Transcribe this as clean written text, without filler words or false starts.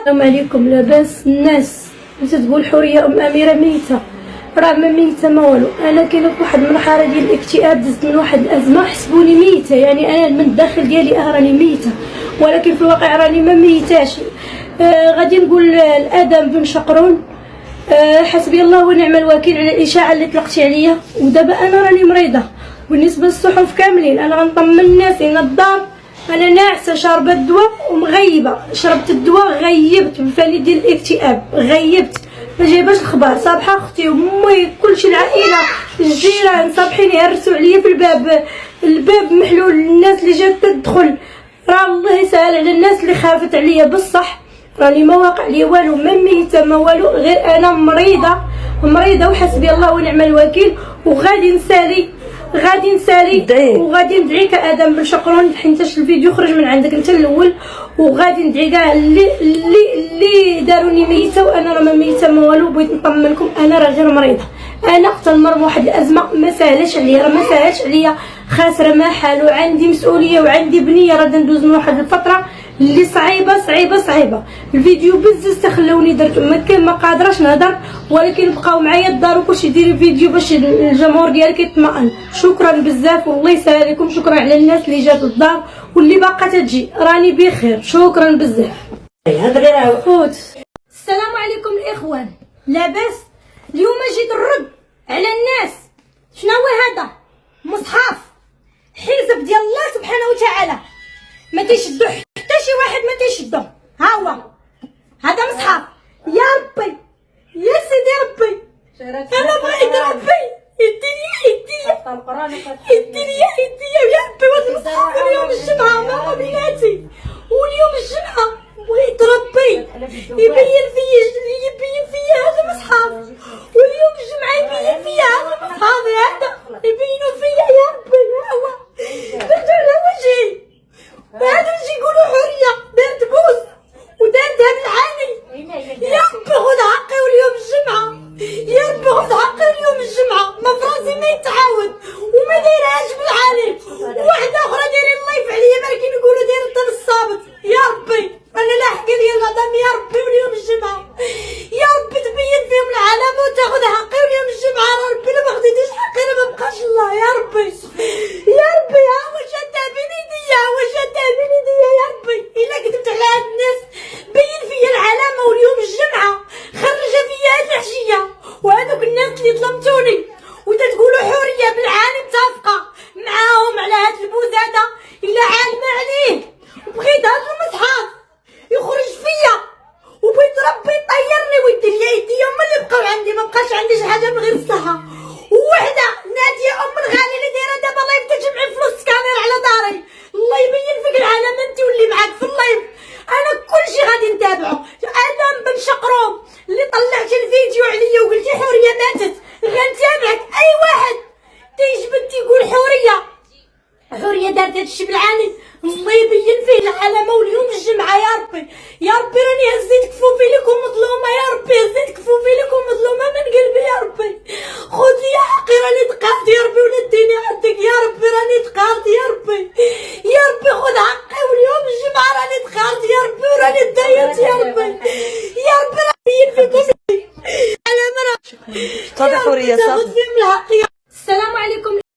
السلام عليكم. لاباس الناس تقول حوريه ام اميره ميته، راه ما ميته ما والو. انا كاينه في واحد المرحله ديال الاكتئاب، دزت من واحد الازمه حسبوني ميته، يعني انا من الداخل ديالي راني ميته، ولكن في الواقع راني ما ميتاش. غادي نقول الادم بن شقرون، حسبي الله ونعم الوكيل على الاشاعه اللي طلقتي عليا، ودابا انا راني مريضه. بالنسبه للصحف كاملين انا غنطمن الناس ان الدار انا ناعسه، شاربه الدواء ومغيبه. شربت الدواء غيبت بالفعل ديال الاكتئاب، غيبت ما جايباش الخبر. صباحه اختي وامي كلشي العائله الجيران صابحين يهرسوا عليا في الباب محلول. الناس اللي جات تدخل راه الله يسهل على الناس اللي خافت عليا. بصح راني ما واقع لي والو، ما ميته ما والو، غير انا مريضه وحسبي الله ونعم الوكيل. وغادي نسالي وغادي ندعي كادم بن شقرون، حيتاش الفيديو خرج من عندك انت الاول، وغادي ندعي كاع اللي داروني ميته، وانا راه ما ميته ما والو. بغيت نطمنكم انا راه غير مريضه. انا تنمر بواحد الازمه ما ساهلاش عليا، خاسره ما حال، وعندي مسؤوليه وعندي بنيه راه ندوز من واحد الفتره اللي صعيبه. الفيديو بزز تخلوني درت ما قادراش نهضر، ولكن بقاو معايا الدار وكلشي ديري فيديو باش الجمهور ديالك يطمئن. شكرا بزاف والله يسهل عليكم. شكرا على الناس اللي جات للدار واللي باقا تجي، راني بخير. شكرا بزاف. هضري راه خوت. السلام عليكم الاخوان، لاباس؟ اليوم جيت نرد على الناس. شنو هو هذا؟ مصحف حزب ديال الله سبحانه وتعالى، ما تيشدو حتى شي واحد، ما تيشدو. ها هو هذا مصحف. يا ربي يا سيدي ربي، انا بغيت ربي يديني يا ربي. وهذا المصحف اليوم الجمعه ماما بناتي، واليوم الجمعه بغيت ربي يبين فيا هذا المصحف، واليوم الجمعه يبين فيا هذا المصحف، هذا يبينوا فيا يا ربي. ها هو درت على وجهي، هذا اللي يقولوا حوريه دارت بوز ودارت هذا العاني. يا ربي خذ حقي واليوم الجمعه، يا ربي خذ حقي واليوم الجمعه. ما فراسي ما يتعاود وما دايرهاش بالعاني. وواحده اخرى دايرين اللايف عليا مالكين يقولوا داير الطن الصابت. يا ربي انا لاحقه ديال العظام، يا ربي واليوم الجمعه، يا ربي تبين فيهم العلامه وتاخذ حقي واليوم الجمعه. ربي لا ما خديتيش حقي لا ما بقاش الله. يا ربي يا ربي، ها واش شادها بين يديا، يا ربي الا كذبت على هاد الناس بين فيا العلامه واليوم الجمعه، خرجه فيا هاد العشيه. وهذوك الناس اللي ظلمتوني وتتقولوا حوريه بالعاني متفقه معاهم على هاد البوزاده، الا عالمه عليه وبغيت هاد المصحف يخرج فيا، وبغيت ربي يطيرني ويدير لي يديا هما اللي بقاو عندي. ما بقاش عندي شي حاجه من غير الصحه. ووحده ناديه ام الغالي اللي دايره دابا لايف تجمعي فلوس كاميرا على داري. الله يبين فيك العلامه انت واللي معاك في اللايف، انا كلشي غادي نتابعو. ادم بن شقرون اللي طلعت الفيديو عليا وقلتي حوريه ماتت، غنتابعك. اي واحد تيجبد تيقول حوريه دارت هادشي بالعاني، الله يبين فيه العلامه واليوم الجمعه. يا ربي راني هزيت كفوفي لكم مظلومه، يا ربي هزيت كفوفي لكم مظلومه من قلبي. يا ربي خذ لي حقي، راني تقعت يا ربي ولا ديني عندك. يا ربي